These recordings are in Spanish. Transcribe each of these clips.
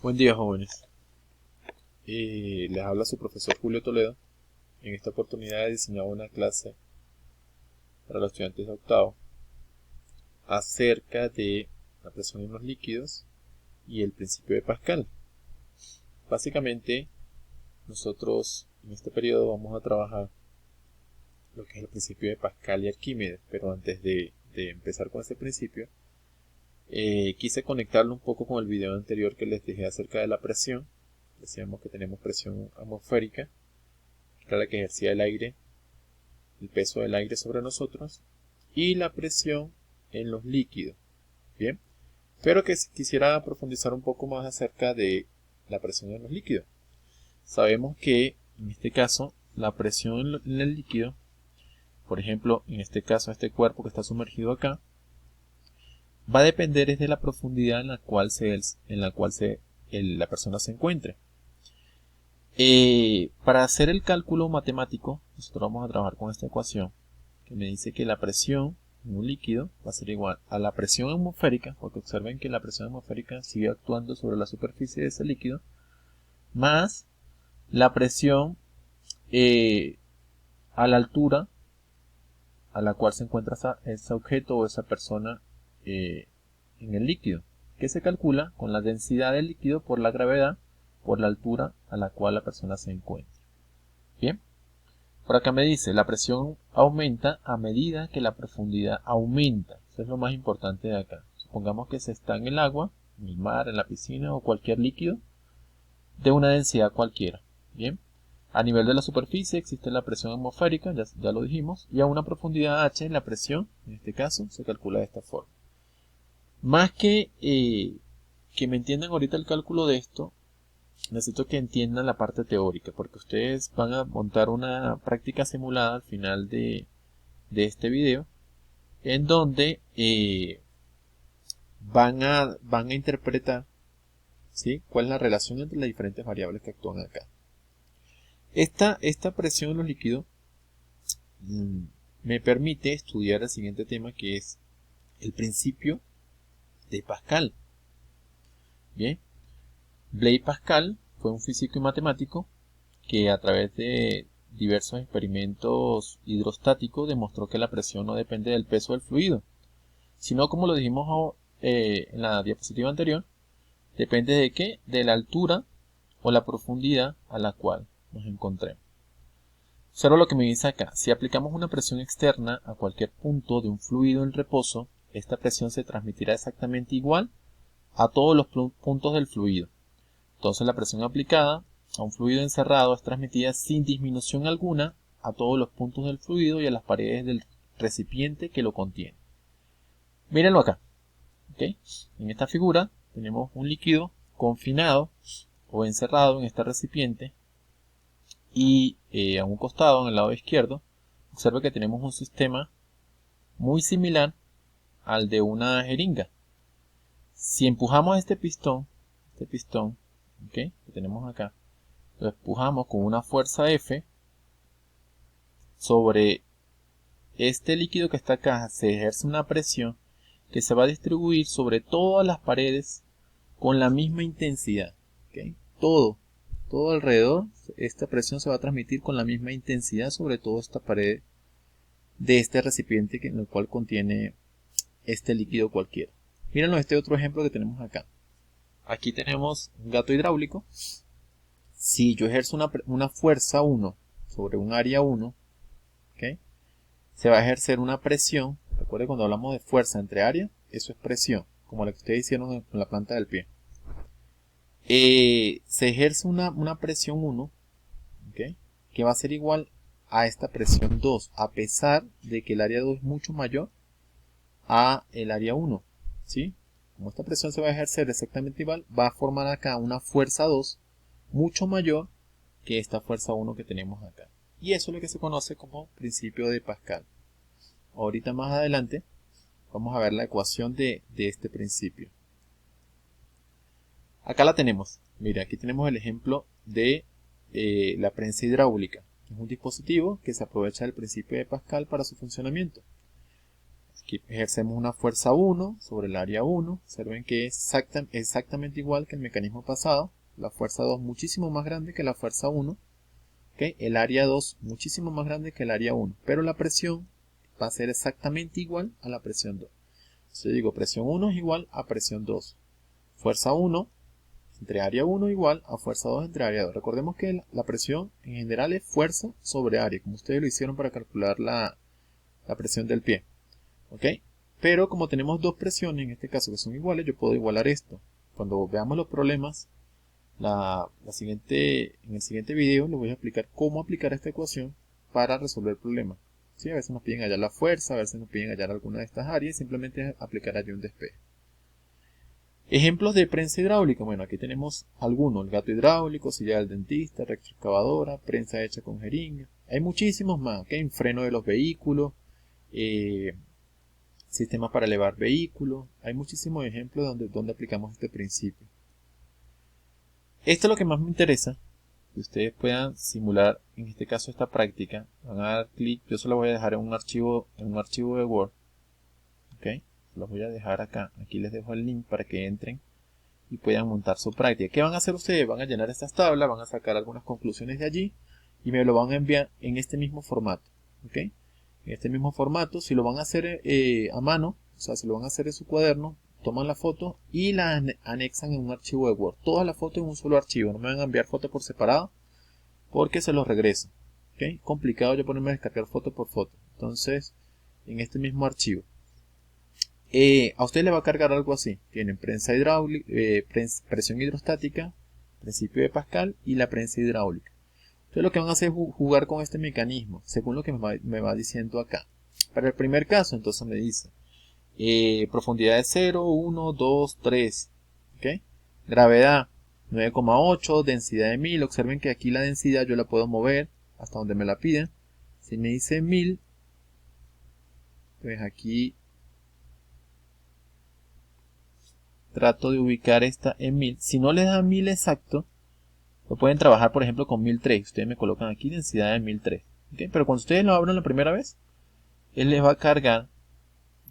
Buen día, jóvenes. Les habla su profesor Julio Toledo. En esta oportunidad he diseñado una clase para los estudiantes de octavo acerca de la presión en los líquidos y el principio de Pascal. Básicamente, nosotros en este periodo vamos a trabajar lo que es el principio de Pascal y Arquímedes, pero antes de empezar con ese principio, quise conectarlo un poco con el video anterior que les dejé acerca de la presión. Decíamos que tenemos presión atmosférica, que era la que ejercía el aire, el peso del aire sobre nosotros, y la presión en los líquidos. Bien, pero que quisiera profundizar un poco más acerca de la presión en los líquidos. Sabemos que en este caso la presión en el líquido, por ejemplo, en este caso este cuerpo que está sumergido acá, va a depender de la profundidad en la cual la persona se encuentre. Para hacer el cálculo matemático, nosotros vamos a trabajar con esta ecuación que me dice que la presión en un líquido va a ser igual a la presión atmosférica, porque observen que la presión atmosférica sigue actuando sobre la superficie de ese líquido, más la presión a la altura a la cual se encuentra ese objeto o esa persona en el líquido, que se calcula con la densidad del líquido por la gravedad por la altura a la cual la persona se encuentra. Bien, por acá me dice, la presión aumenta a medida que la profundidad aumenta. Eso es lo más importante de acá. Supongamos que se está en el agua, en el mar, en la piscina o cualquier líquido de una densidad cualquiera. Bien, a nivel de la superficie existe la presión atmosférica, ya lo dijimos, y a una profundidad h la presión, en este caso, se calcula de esta forma. Más que me entiendan ahorita el cálculo de esto, necesito que entiendan la parte teórica, porque ustedes van a montar una práctica simulada al final de este video, en donde van a interpretar, ¿sí?, cuál es la relación entre las diferentes variables que actúan acá. Esta presión en los líquidos me permite estudiar el siguiente tema, que es el principio de Pascal. Bien, Blaise Pascal fue un físico y matemático que a través de diversos experimentos hidrostáticos demostró que la presión no depende del peso del fluido, sino, como lo dijimos en la diapositiva anterior, depende de qué, de la altura o la profundidad a la cual nos encontremos. Observa lo que me dice acá. Si aplicamos una presión externa a cualquier punto de un fluido en reposo, esta presión se transmitirá exactamente igual a todos los puntos del fluido. Entonces la presión aplicada a un fluido encerrado es transmitida sin disminución alguna a todos los puntos del fluido y a las paredes del recipiente que lo contiene. Mírenlo acá. ¿Okay? En esta figura tenemos un líquido confinado o encerrado en este recipiente y a un costado, en el lado izquierdo, observe que tenemos un sistema muy similar al de una jeringa. Si empujamos este pistón, ¿okay?, que tenemos acá, lo empujamos con una fuerza F sobre este líquido que está acá, se ejerce una presión que se va a distribuir sobre todas las paredes con la misma intensidad. ¿Okay? Todo alrededor, esta presión se va a transmitir con la misma intensidad sobre toda esta pared de este recipiente en el cual contiene este líquido cualquiera. Mírenlo, este otro ejemplo que tenemos acá. Aquí tenemos un gato hidráulico. Si yo ejerzo una fuerza 1 sobre un área 1, ¿okay?, se va a ejercer una presión. Recuerden, cuando hablamos de fuerza entre área, eso es presión, como la que ustedes hicieron con la planta del pie. Se ejerce una presión 1, ¿okay?, que va a ser igual a esta presión 2, a pesar de que el área 2 es mucho mayor a el área 1, ¿sí? Como esta presión se va a ejercer exactamente igual, va a formar acá una fuerza 2 mucho mayor que esta fuerza 1 que tenemos acá. Y eso es lo que se conoce como principio de Pascal. Ahorita más adelante vamos a ver la ecuación de este principio. Acá la tenemos. Mira, aquí tenemos el ejemplo de la prensa hidráulica. Es un dispositivo que se aprovecha del principio de Pascal para su funcionamiento. Aquí ejercemos una fuerza 1 sobre el área 1. Observen que es exactamente igual que el mecanismo pasado. La fuerza 2 muchísimo más grande que la fuerza 1. ¿Okay? El área 2 muchísimo más grande que el área 1. Pero la presión va a ser exactamente igual a la presión 2. Entonces digo, presión 1 es igual a presión 2. Fuerza 1 entre área 1 igual a fuerza 2 entre área 2. Recordemos que la presión en general es fuerza sobre área, como ustedes lo hicieron para calcular la presión del pie. ¿Ok? Pero como tenemos dos presiones, en este caso que son iguales, yo puedo igualar esto. Cuando veamos los problemas, en el siguiente video les voy a explicar cómo aplicar esta ecuación para resolver el problema. ¿Sí? A veces nos piden hallar la fuerza, a veces nos piden hallar alguna de estas áreas, simplemente aplicar allí un despeje. Ejemplos de prensa hidráulica. Bueno, aquí tenemos algunos: el gato hidráulico, silla del dentista, retroexcavadora, prensa hecha con jeringa. Hay muchísimos más, ¿okay? Freno de los vehículos, sistemas para elevar vehículos. Hay muchísimos ejemplos donde aplicamos este principio. Esto es lo que más me interesa, que ustedes puedan simular, en este caso, esta práctica. Van a dar clic, yo se lo voy a dejar en un archivo de Word. ¿Okay? Los voy a dejar acá. Aquí les dejo el link para que entren y puedan montar su práctica. ¿Qué van a hacer ustedes? Van a llenar estas tablas, van a sacar algunas conclusiones de allí y me lo van a enviar en este mismo formato. ¿Ok? En este mismo formato, si lo van a hacer a mano, o sea, si lo van a hacer en su cuaderno, toman la foto y la anexan en un archivo de Word. Todas las fotos en un solo archivo. No me van a enviar fotos por separado porque se los regreso. ¿Ok? Complicado yo ponerme a descargar foto por foto. Entonces, en este mismo archivo. A usted le va a cargar algo así. Tienen prensa hidráulica, presión hidrostática, principio de Pascal y la prensa hidráulica. Entonces lo que van a hacer es jugar con este mecanismo, según lo que me va diciendo acá. Para el primer caso, entonces me dice profundidad de 0, 1, 2, 3. ¿Okay? Gravedad 9,8, densidad de 1000. Observen que aquí la densidad yo la puedo mover hasta donde me la piden. Si me dice 1000, pues aquí trato de ubicar esta en 1000. Si no les da 1000 exacto, lo pueden trabajar por ejemplo con 1003. Ustedes me colocan aquí densidad de 1003. ¿Okay? Pero cuando ustedes lo abran la primera vez, él les va a cargar.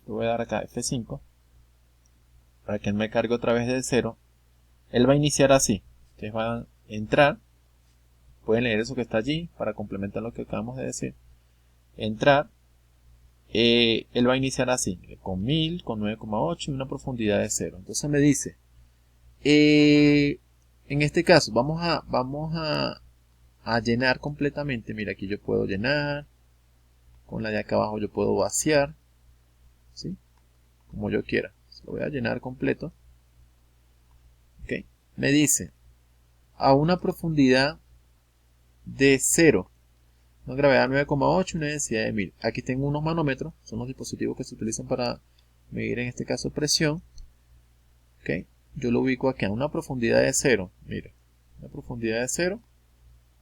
Le voy a dar acá F5 para que él me cargue otra vez de 0. Él va a iniciar así. Ustedes van a entrar. Pueden leer eso que está allí para complementar lo que acabamos de decir. Entrar. Él va a iniciar así, con 1000, con 9,8 y una profundidad de 0. Entonces me dice, en este caso vamos a llenar completamente. Mira, aquí yo puedo llenar, con la de acá abajo yo puedo vaciar, ¿sí? Como yo quiera. Lo voy a llenar completo. ¿Okay? Me dice, a una profundidad de 0, una gravedad 9,8 y una densidad de 1000. Aquí tengo unos manómetros, son los dispositivos que se utilizan para medir en este caso presión. ¿Okay? Yo lo ubico aquí a una profundidad de 0. Mira, una profundidad de 0.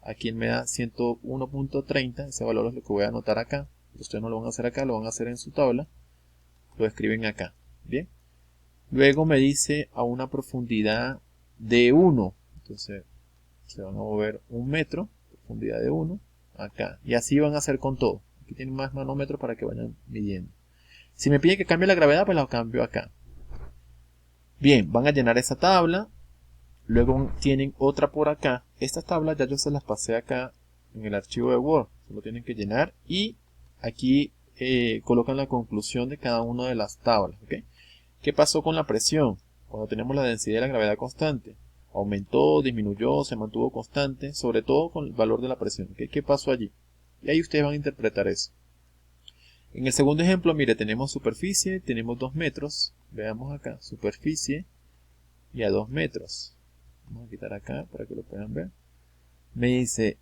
Aquí me da 101.30. Ese valor es lo que voy a anotar acá. Ustedes no lo van a hacer acá, lo van a hacer en su tabla. Lo escriben acá. Bien. Luego me dice a una profundidad de 1. Entonces se van a mover 1 metro. Profundidad de 1. Acá. Y así van a hacer con todo. Aquí tienen más manómetros para que vayan midiendo. Si me piden que cambie la gravedad, pues la cambio acá. Bien, van a llenar esa tabla. Luego tienen otra por acá. Estas tablas ya yo se las pasé acá en el archivo de Word. Solo tienen que llenar y aquí colocan la conclusión de cada una de las tablas. ¿Okay? ¿Qué pasó con la presión? Cuando tenemos la densidad y la gravedad constante. Aumentó, disminuyó, se mantuvo constante, sobre todo con el valor de la presión. ¿Okay? ¿Qué pasó allí? Y ahí ustedes van a interpretar eso. En el segundo ejemplo, mire, tenemos superficie, tenemos 2 metros. Veamos acá, superficie y a 2 metros. Vamos a quitar acá para que lo puedan ver. Me dice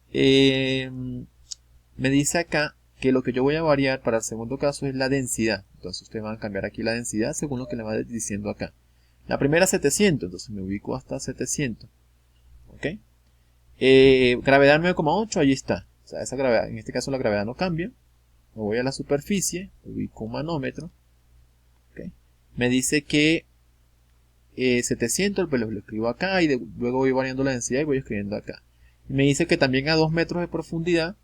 acá que lo que yo voy a variar para el segundo caso es la densidad. Entonces ustedes van a cambiar aquí la densidad según lo que le va diciendo acá. La primera 700, entonces me ubico hasta 700. ¿Ok? Gravedad 9,8, allí está. O sea, esa gravedad, en este caso la gravedad no cambia. Me voy a la superficie, ubico un manómetro. ¿Okay? Me dice que 700, pues lo escribo acá y luego voy variando la densidad y voy escribiendo acá. Y me dice que también a 2 metros de profundidad,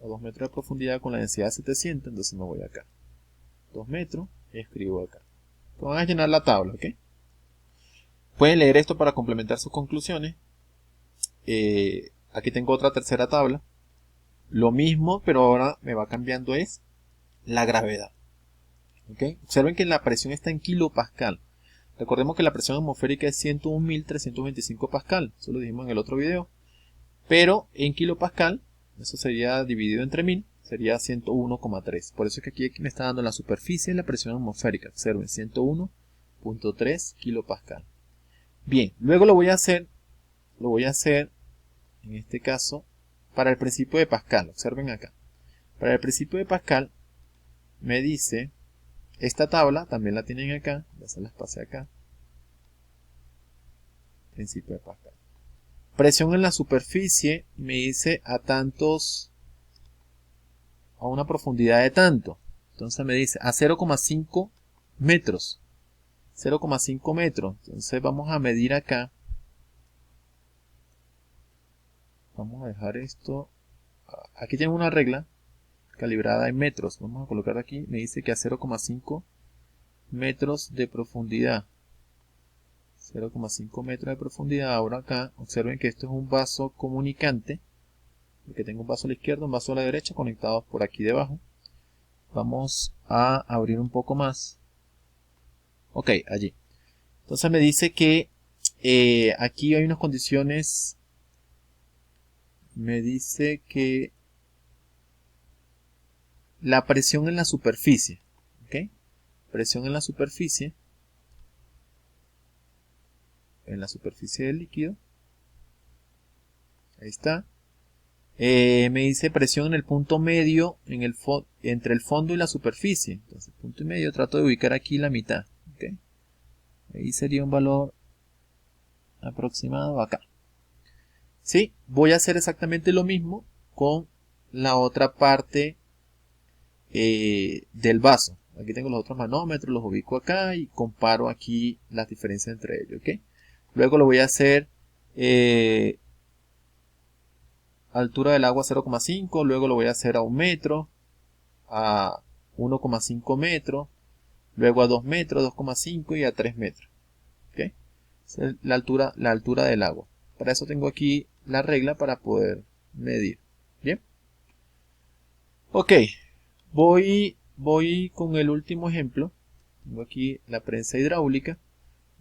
con la densidad de 700, entonces me voy acá. 2 metros, y escribo acá. Van a llenar la tabla, ¿ok? Pueden leer esto para complementar sus conclusiones. Aquí tengo otra tercera tabla. Lo mismo, pero ahora me va cambiando es la gravedad. ¿Okay? Observen que la presión está en kilopascal. Recordemos que la presión atmosférica es 101.325 pascal. Eso lo dijimos en el otro video. Pero en kilopascal, eso sería dividido entre 1000, sería 101,3. Por eso es que aquí me está dando la superficie de la presión atmosférica. Observen, 101.3 kilopascal. Bien, luego lo voy a hacer en este caso para el principio de Pascal. Observen acá. Para el principio de Pascal me dice, esta tabla también la tienen acá, ya se las pasé acá. Principio de Pascal. Presión en la superficie me dice a una profundidad de tanto. Entonces me dice a 0,5 metros. 0,5 metros. Entonces vamos a medir acá. Vamos a dejar esto. Aquí tengo una regla calibrada en metros. Vamos a colocar aquí. Me dice que a 0,5 metros de profundidad. 0,5 metros de profundidad. Ahora acá, observen que esto es un vaso comunicante. Porque tengo un vaso a la izquierda, un vaso a la derecha conectados por aquí debajo. Vamos a abrir un poco más. Ok, allí. Entonces me dice que aquí hay unas condiciones. Me dice que la presión en la superficie. ¿Ok? Presión en la superficie. En la superficie del líquido. Ahí está. Me dice presión en el punto medio entre el fondo y la superficie. Entonces, punto y medio, trato de ubicar aquí la mitad. ¿Okay? Ahí sería un valor aproximado acá. ¿Sí? Voy a hacer exactamente lo mismo con la otra parte del vaso. Aquí tengo los otros manómetros, los ubico acá y comparo aquí las diferencias entre ellos. ¿Okay? Luego lo voy a hacer altura del agua 0,5, luego lo voy a hacer a 1 metro, a 1,5 metros, luego a 2 metros, 2,5 y a 3 metros. ¿Okay? Es la altura del agua. Para eso tengo aquí la regla para poder medir. Bien. Ok, voy con el último ejemplo. Tengo aquí la prensa hidráulica.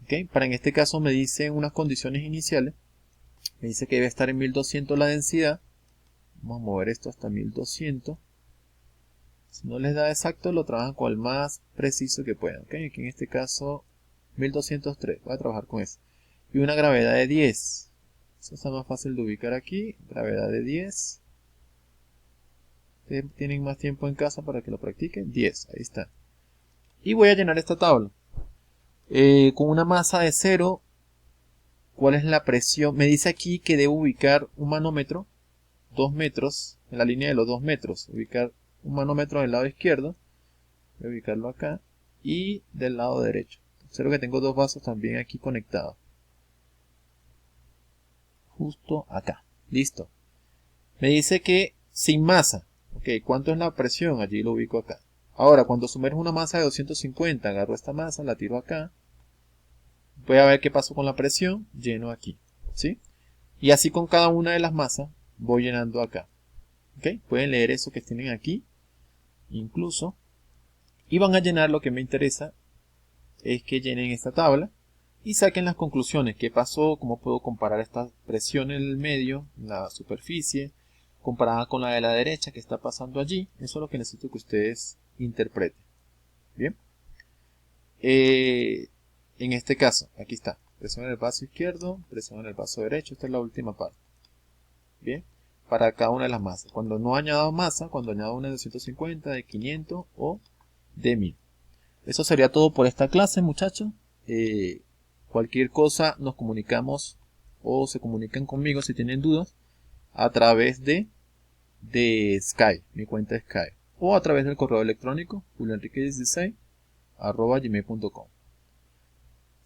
¿Okay? Para en este caso me dicen unas condiciones iniciales. Me dice que debe estar en 1200 la densidad. Vamos a mover esto hasta 1200. Si no les da exacto, lo trabajan con el más preciso que puedan. ¿Okay? Aquí en este caso, 1203. Voy a trabajar con eso. Y una gravedad de 10. Eso está más fácil de ubicar aquí. Gravedad de 10. Ustedes tienen más tiempo en casa para que lo practiquen. 10. Ahí está. Y voy a llenar esta tabla. Con una masa de 0. ¿Cuál es la presión? Me dice aquí que debo ubicar un manómetro. 2 metros. En la línea de los 2 metros. Ubicar un manómetro del lado izquierdo. Voy a ubicarlo acá. Y del lado derecho. Observo que tengo dos vasos también aquí conectados. Justo acá. Listo. Me dice que sin masa. Ok, ¿cuánto es la presión? Allí lo ubico acá. Ahora, cuando sumerjo una masa de 250, agarro esta masa, la tiro acá. Voy a ver qué pasó con la presión. Lleno aquí. ¿Sí? Y así con cada una de las masas voy llenando acá. Ok, pueden leer eso que tienen aquí. Incluso. Y van a llenar lo que me interesa. Es que llenen esta tabla. Y saquen las conclusiones. ¿Qué pasó? ¿Cómo puedo comparar esta presión en el medio, en la superficie, comparada con la de la derecha que está pasando allí? Eso es lo que necesito que ustedes interpreten. Bien. En este caso, aquí está. Presión en el vaso izquierdo, presión en el vaso derecho. Esta es la última parte. Bien. Para cada una de las masas. Cuando no añado masa, cuando añado una de 250, de 500 o de 1000. Eso sería todo por esta clase, muchachos. Cualquier cosa nos comunicamos o se comunican conmigo si tienen dudas a través de Skype, mi cuenta de Skype, o a través del correo electrónico julioenrique16@gmail.com.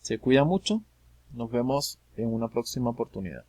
Se cuida mucho, nos vemos en una próxima oportunidad.